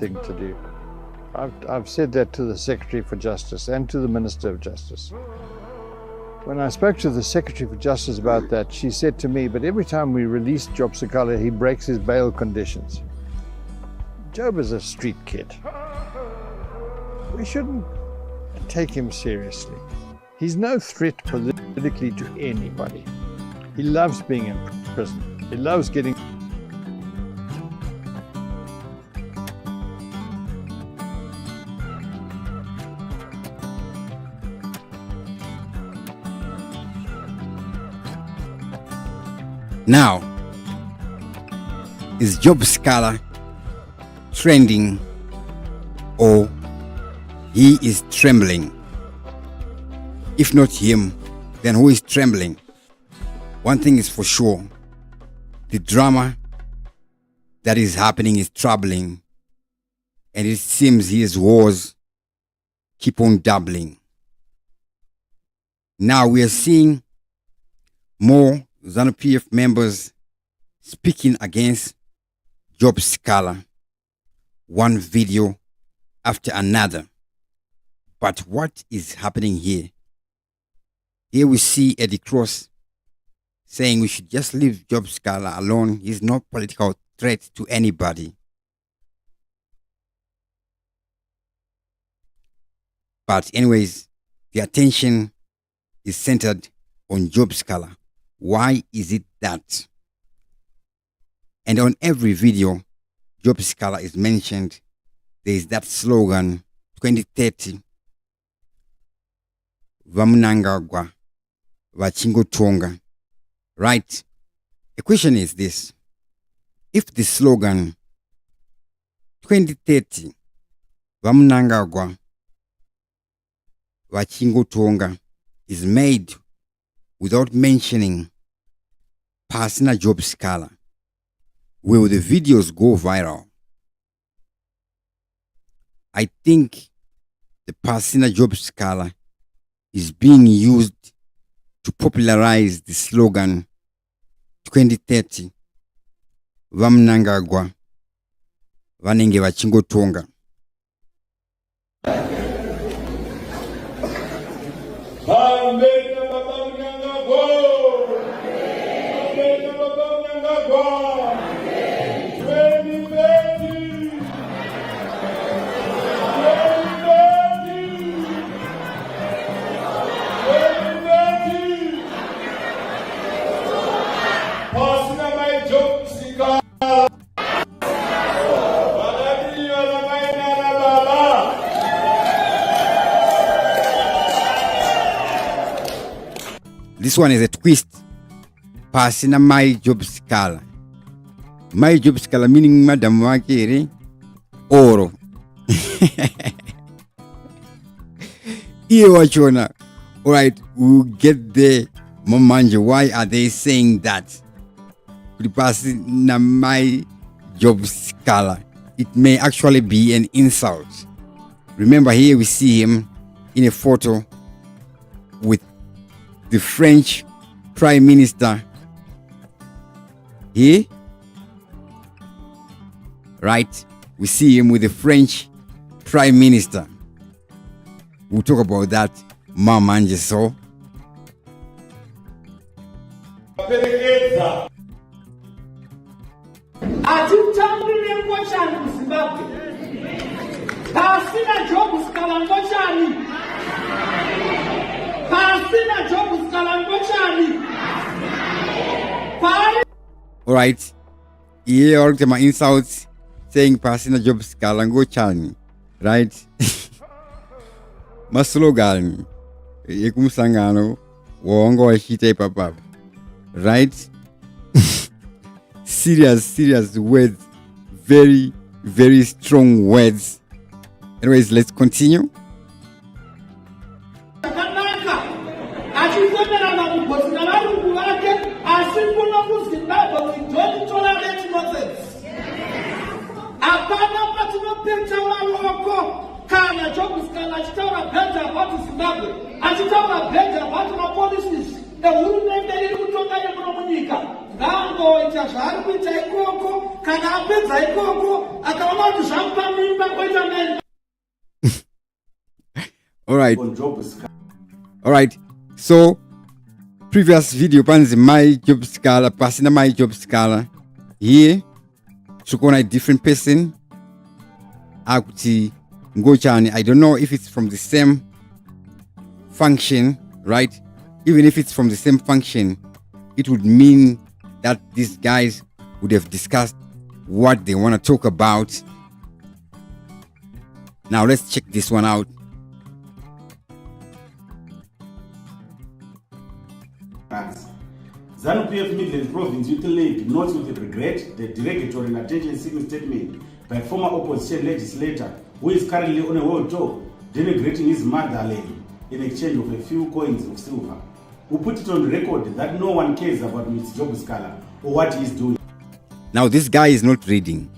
thing to do. I've said that to the Secretary for Justice and to the Minister of Justice. When I spoke to the Secretary for Justice about that, she said to me, but every time we release Job Sikhala, he breaks his bail conditions. Job is a street kid. We shouldn't take him seriously. He's no threat politically to anybody. He loves being in prison. He loves getting... Now, is Job Sikhala trending or he is trembling? If not him, then who is trembling? One thing is for sure, the drama that is happening is troubling, and it seems his wars keep on doubling. Now we are seeing more Zanu PF members speaking against Job Sikhala, one video after another. But what is happening here? Here we see Eddie Cross saying we should just leave Job Sikhala alone. He's no political threat to anybody. But anyways, the attention is centered on Job Sikhala. Why is it that? And on every video, Job Sikhala is mentioned. There is that slogan, 2030, Vamunangagwa, Vachingo Tonga. Right? The question is this. If the slogan, 2030, Vamunangagwa, Vachingo Tonga, is made without mentioning Pasina Job Sikhala, will the videos go viral? I think the Pasina Job Sikhala is being used to popularize the slogan 2030 Vamnangagwa Vanenge Vachingo Tonga. This one is a twist. Pasina my Job Sikhala. My Job Sikhala meaning Madam Wakere Oro. Here Wachona. Alright, we'll get there. Mamanja, why are they saying that? Pasina my Job Sikhala. It may actually be an insult. Remember, here we see him in a photo with the French Prime Minister here, right? We see him with the French Prime Minister. We'll talk about that, Mamanje. So, all right, here all my insults saying Pasina Job Sikhala ngo chani, right? Maslogan ekumsangano wongo washite papa, right? serious words, very strong words. Anyways, let's continue. asvika ngangoita zvaari kuita ikoko kana apedza ikoko akaona kuti zvamupa mimba koita menda. All right. So previous video panzi my job Sikhala pasina my job Sikhala. Here Shukona a different person. Akuti Ngochani. I don't know if it's from the same function, right? Even if it's from the same function, it would mean that these guys would have discussed what they want to talk about. Now let's check this one out. Zanu PF Midlands Province Youth League notes with regret the derogatory and attention-seeking statement by former opposition legislator who is currently on a world tour denigrating his motherland in exchange of a few coins of silver, who put it on record that no one cares about Mr. Job Sikhala or what he is doing. Now this guy is not reading.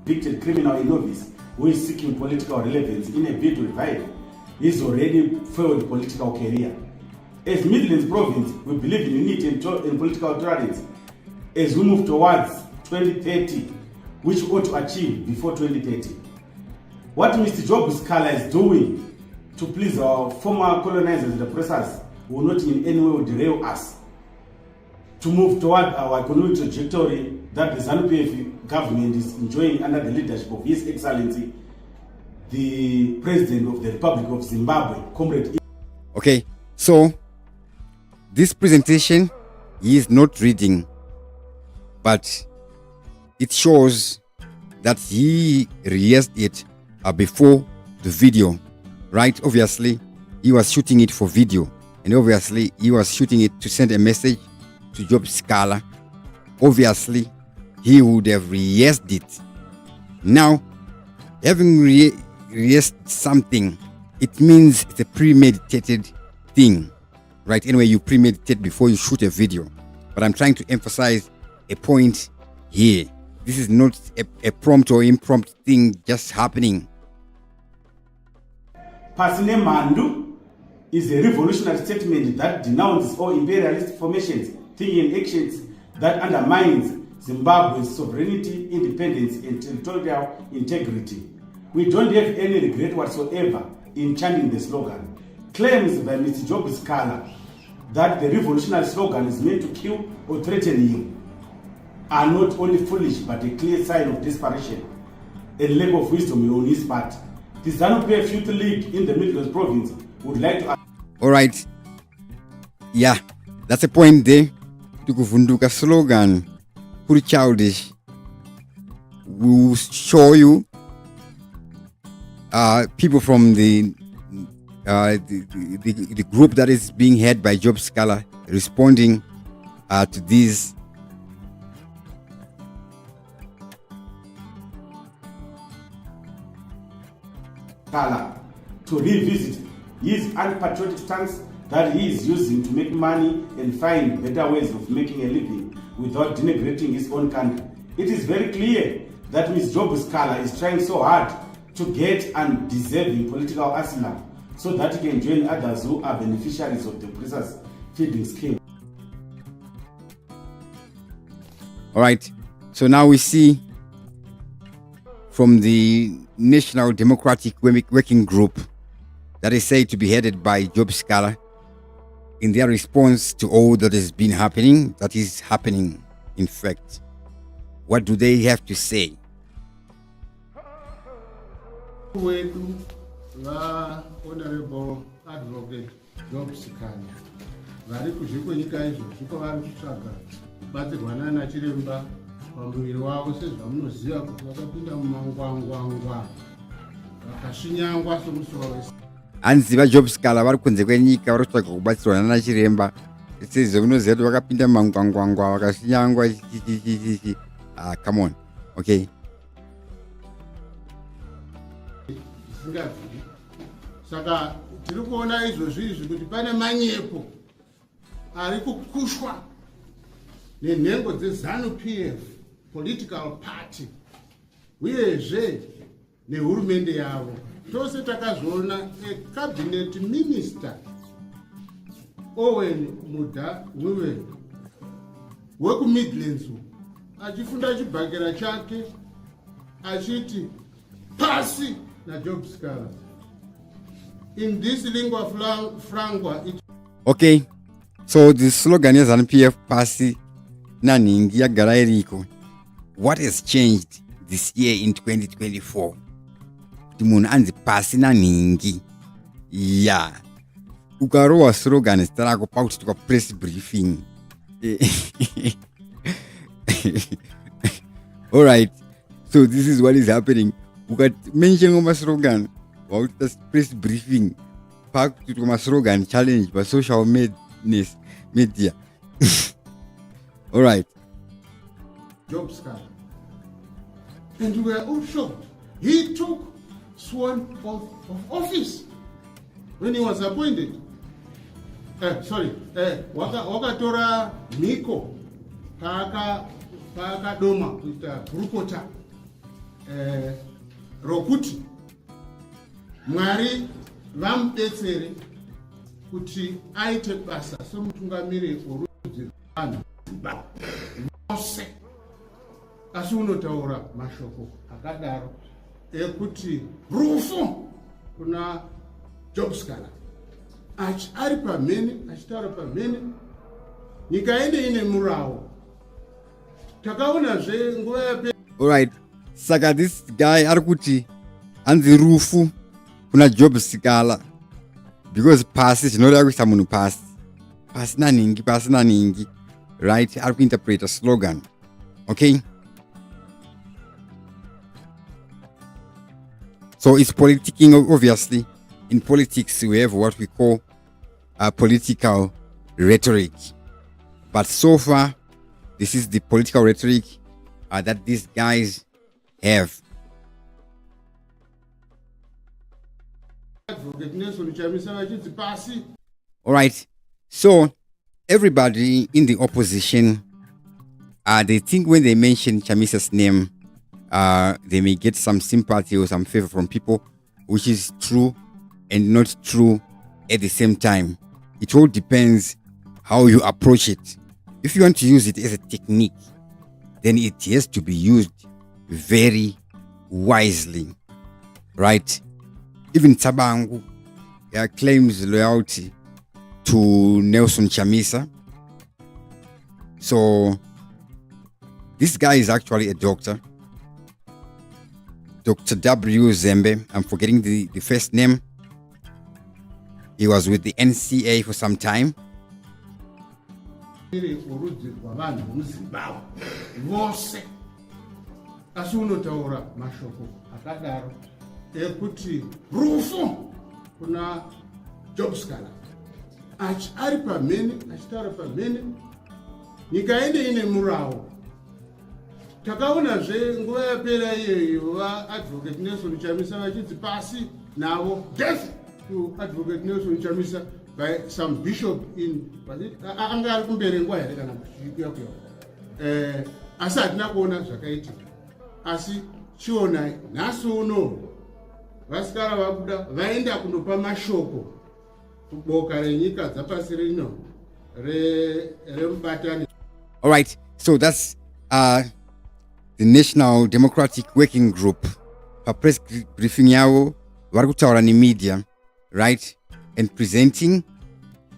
Convicted criminal in office who is seeking political relevance in a bid to revive his already failed political career. As Midlands Province, we believe in unity and political tolerance as we move towards 2030, which we ought to achieve before 2030. What Mr. Job Sikhala is doing to please our former colonizers and oppressors will not in any way derail us to move toward our economic trajectory that the Zanu PF government is enjoying under the leadership of His Excellency, the President of the Republic of Zimbabwe, Comrade. Okay, so this presentation, he is not reading, but it shows that he rehearsed it before the video, right? Obviously, he was shooting it for video, and obviously, he was shooting it to send a message to Job Sikhala. Obviously, he would have rehearsed it. Now, having rehearsed something, it means it's a premeditated thing, right? Anyway, you premeditate before you shoot a video. But I'm trying to emphasize a point here. This is not a prompt or impromptu thing just happening. Pasine Mandu is a revolutionary statement that denounces all imperialist formations, thinking and actions that undermines Zimbabwe's sovereignty, independence, and territorial integrity. We don't have any regret whatsoever in chanting the slogan. Claims by Mr. Job Sikhala that the revolutionary slogan is meant to kill or threaten him are not only foolish but a clear sign of desperation and lack of wisdom on his part. The Zanu PF Youth League in the Midlands Province would like to... All right. Yeah, that's a point there. To kuvunduka slogan, pretty childish. We will show you people from the group that is being head by Job Sikhala responding to these. To revisit his unpatriotic stance that he is using to make money and find better ways of making a living without denigrating his own country. It is very clear that Ms. Job Sikhala is trying so hard to get undeserving political asylum so that he can join others who are beneficiaries of the oppressors' feeding scheme. All right, so now we see from the National Democratic Working Group that is said to be headed by Job Sikhala, in their response to all that has been happening, that is happening, in fact. What do they have to say? Honorable Advocate Job Sikhala vari kuzvikwenyika izvozvi kwavari kutsvaga kubatsirwana nachiremba pamuviri wavo sezvamunoziva kuti vakapinda mumangwangwangwa vakasvinyangwa somusoro wese. Hanziva Job Sikhala vari kunze kwenyika vari kutsvaga kubatsirwana nachiremba sezvamunoziva kuti vakapinda mumangwangwangwa vakasvinyangwa. Come on, okay. Saka tiri kuona izvozvi kuti pane manyepo ari kukushwa nenhengo dzeZanu PF political party uyezve nehurumende yavo. Tose takazoona a cabinet minister Owen Muda Women work Midlands achifunda chibhakera chake achiti pasi na job scholars. In this lingua franca it... Okay, so the slogan is ZANU-PF pasi na ningi yagara iriko. What has changed this year in 2024? Timun anzi pasi na ningi. Yeah. Ukarowa slogan starako pauti tuka press briefing. All right. So this is what is happening. Uka mention oma slogan. About the press briefing. Pak to my slogan challenge by social media. All right. Job scholar. And we were all shocked. He took sworn oath of office when he was appointed. Wakatora Miko Paka Doma with Brukota Rokuti Mwari vamudetsere kuti aite basa somutungamiri worudzi vanhu vose. Asi unotaura mashoko akadaro ekuti rufu kuna job scholar ari pamhene achitaura pamhene nyika ine ine murawo takaonazve nguva yape. All right, saka this guy ari kuti anzi rufu kuna job scholar because pasi zvinoda kuisa munhu pasi pasina ningi, right? Ari kuinterpret a slogan. Okay, so it's politicking. Obviously in politics we have what we call political rhetoric, but so far this is the political rhetoric that these guys have. All right, so everybody in the opposition, they think when they mention Chamisa's name, they may get some sympathy or some favor from people, which is true and not true at the same time. It all depends how you approach it. If you want to use it as a technique, then it has to be used very wisely, right? Even Tsabangu claims loyalty to Nelson Chamisa. So this guy is actually a doctor, Dr. W. Zembe. I'm forgetting the first name. He was with the NCA for some time. Ekuti rufu kuna job scholar ari pamhene achitaura pamhene nyika ine murawo. Takaonazve nguva yapera iyeyo vaadvocate Nelson Chamisa vachidzi pasi navo death to advocate Nelson Chamisa by some bishop in anga ari kumbere nguva here kana kuyakuya asi hatina kuona zvakaitika. Asi chiona nhasi uno vasikara vabuda vaenda kunopa mashoko kuboka renyika dzapasi rino remubatani. All right, so that's the National Democratic Working Group. Press briefing yao vari kutaura media, right? And presenting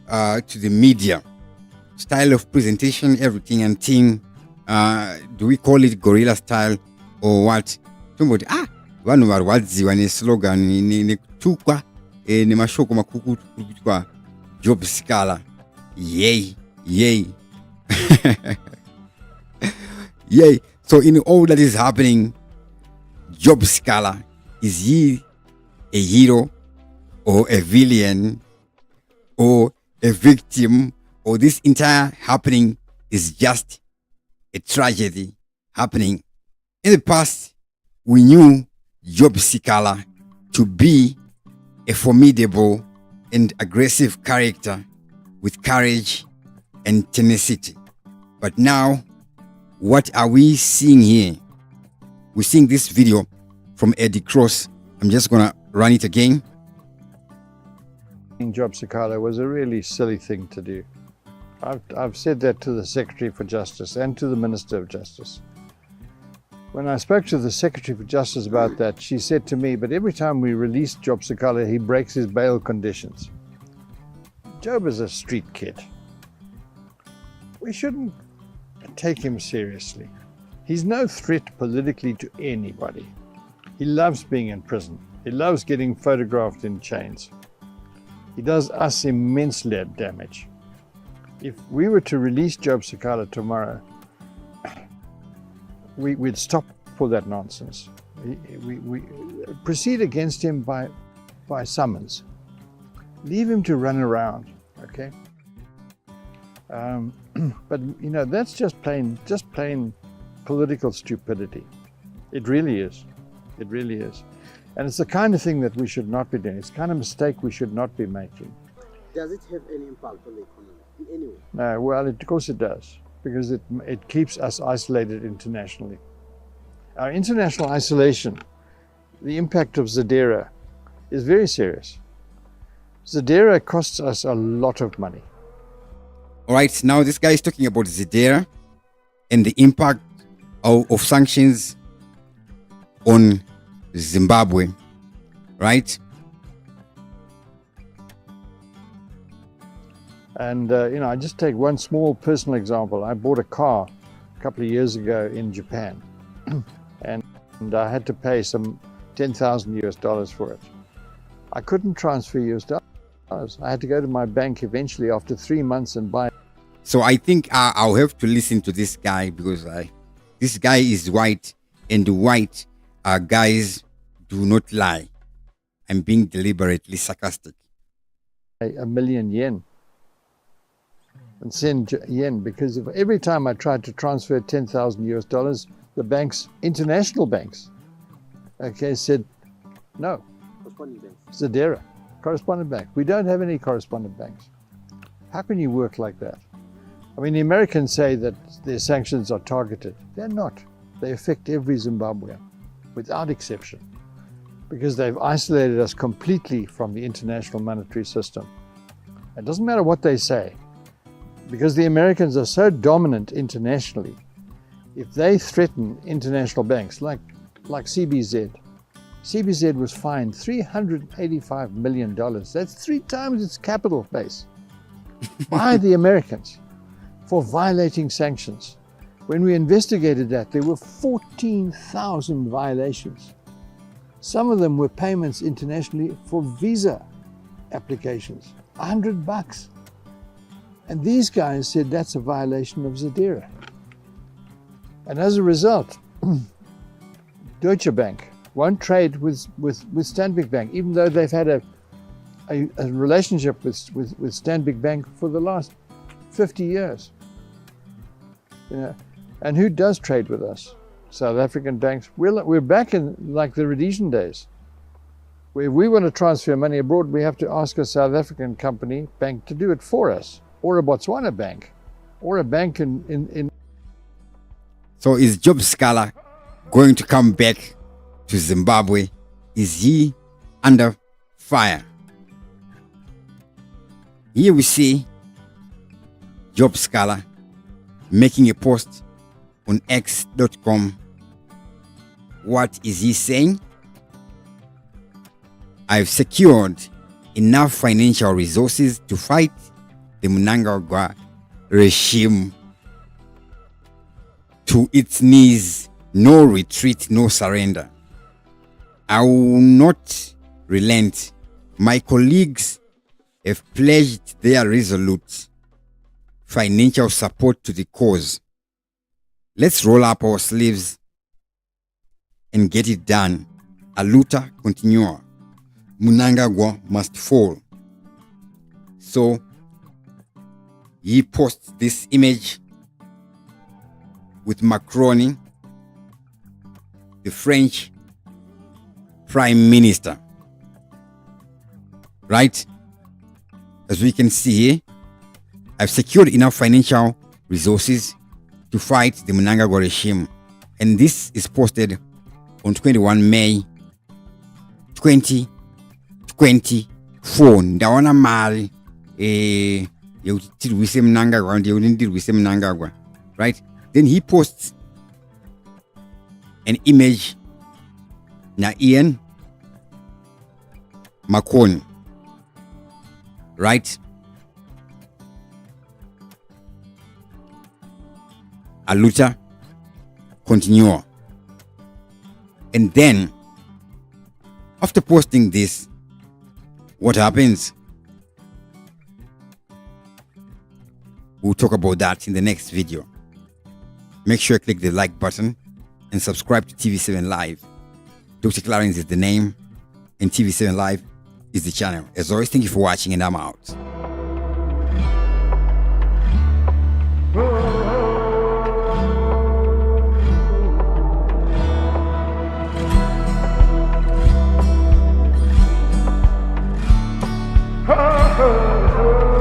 to the media, style of presentation, everything and thing. Do we call it guerrilla style or what? Somebody vanhu varwadziwa neslogan nekutukwa nemashoko makuku kwa job scholar. Yay. Yay. So in all that is happening, job scholar, is he a hero or a villain or a victim, or this entire happening is just a tragedy happening? In the past, we knew Job Sikhala to be a formidable and aggressive character with courage and tenacity. But now, what are we seeing here? We're seeing this video from Eddie Cross. I'm just gonna run it again. Job Sikhala was a really silly thing to do. I've said that to the Secretary for Justice and to the Minister of Justice. When I spoke to the Secretary for Justice about that, she said to me, but every time we release Job Sikhala, he breaks his bail conditions. Job is a street kid. We shouldn't take him seriously. He's no threat politically to anybody. He loves being in prison. He loves getting photographed in chains. He does us immense damage. If we were to release Job Sikhala tomorrow, we'd stop all that nonsense. We proceed against him by summons. Leave him to run around, okay? But you know, that's just plain political stupidity. It really is. It really is. And it's the kind of thing that we should not be doing. It's the kind of mistake we should not be making. Does it have any impact on the economy in any way? No, well, of course it does, because it keeps us isolated internationally. Our international isolation, the impact of Zadera, is very serious. Zadera costs us a lot of money. All right, now this guy is talking about Zadera and the impact of sanctions on Zimbabwe, right? And, you know, I just take one small personal example. I bought a car a couple of years ago in Japan, and I had to pay some $10,000 for it. I couldn't transfer US dollars. I had to go to my bank eventually after 3 months and buy. So I think I'll have to listen to this guy, because this guy is white, and the white guys do not lie. I'm being deliberately sarcastic. $1 million yen and send yen, because if every time I tried to transfer $10,000, the banks, international banks, okay, said no. Corresponding banks. Zadera, correspondent bank. We don't have any correspondent banks. How can you work like that? I mean, the Americans say that their sanctions are targeted. They're not. They affect every Zimbabwean, without exception, because they've isolated us completely from the international monetary system. It doesn't matter what they say, because the Americans are so dominant internationally. If they threaten international banks like CBZ, CBZ was fined $385 million. That's 3 times its capital base by the Americans for violating sanctions. When we investigated that, there were 14,000 violations. Some of them were payments internationally for visa applications, $100. And these guys said that's a violation of Zadera. And as a result, Deutsche Bank won't trade with Stanbic Bank, even though they've had a relationship with Stanbic Bank for the last 50 years. You know, and who does trade with us? South African banks. We're back in like the Rhodesian days, where if we want to transfer money abroad, we have to ask a South African bank to do it for us, or a Botswana bank, or a bank in. So is Job Sikhala going to come back to Zimbabwe? Is he under fire? Here we see Job Sikhala making a post on x.com. What is he saying? I've secured enough financial resources to fight the Mnangagwa regime to its knees. No retreat, no surrender. I will not relent. My colleagues have pledged their resolute financial support to the cause. Let's roll up our sleeves and get it done. A luta continua. Mnangagwa must fall. So he posts this image with Macron, the French Prime Minister. Right? As we can see here, I've secured enough financial resources to fight the Mnangagwa regime. And this is posted on 21 May 2023. 4 ndaona mali yokuti tirwise Mnangagwa ndiyekuti ndirwise Mnangagwa, right? Then he posts an image na Ian Makoni, right? Aluta continua. And then after posting this, what happens? We'll talk about that in the next video. Make sure you click the like button and subscribe to TV7 Live. Dr. Clarence is the name and TV7 Live is the channel. As always, thank you for watching and I'm out.